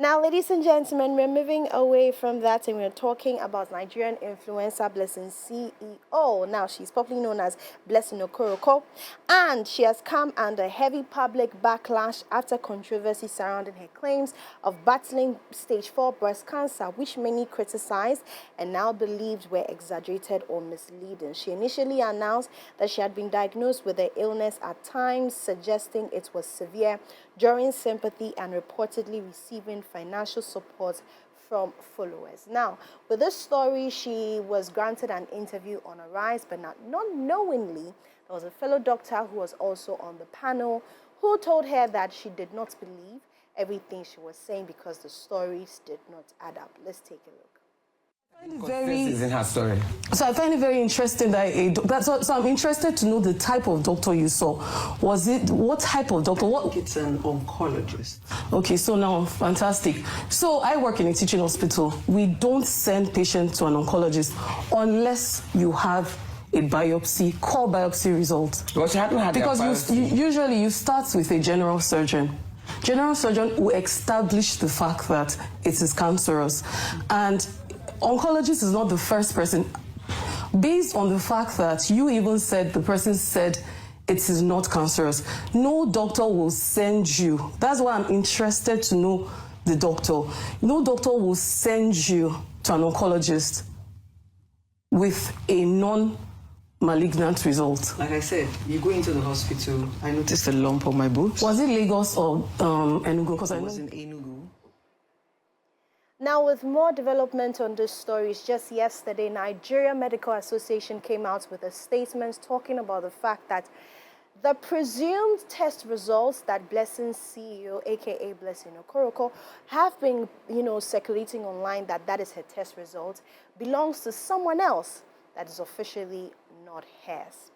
Now, ladies and gentlemen, we're moving away from that and we're talking about Nigerian influencer Blessing CEO. Now, she's popularly known as Blessing Okoroko, and she has come under heavy public backlash after controversy surrounding her claims of battling stage 4 breast cancer, which many criticized and now believed were exaggerated or misleading. She initially announced that she had been diagnosed with the illness at times, suggesting it was severe, drawing sympathy and reportedly receiving financial support from followers. Now, with this story, she was granted an interview on Arise, but not knowingly, there was a fellow doctor who was also on the panel who told her that she did not believe everything she was saying because the stories did not add up. Let's take a look. Is in her story. So I find it very interesting that so I'm interested to know the type of doctor you saw. What type of doctor? It's an oncologist. Okay, so now fantastic. So I work in a teaching hospital. We don't send patients to an oncologist unless you have a biopsy, core biopsy result. Well, she hadn't had because usually you start with a general surgeon. General surgeon will establish the fact that it is cancerous, and oncologist is not the first person. Based on the fact that you even said, the person said it is not cancerous, no doctor will send you. That's why I'm interested to know the doctor. No doctor will send you to an oncologist with a non-malignant result. Like I said, you go into the hospital, I noticed a lump on my boobs. Was it Lagos or Enugu? Because I was in Enugu. Now, with more development on this story, just yesterday, Nigerian Medical Association came out with a statement talking about the fact that the presumed test results that Blessing's CEO, aka Blessing Okoroko, have been, circulating online, that is her test result, belongs to someone else that is officially not hers.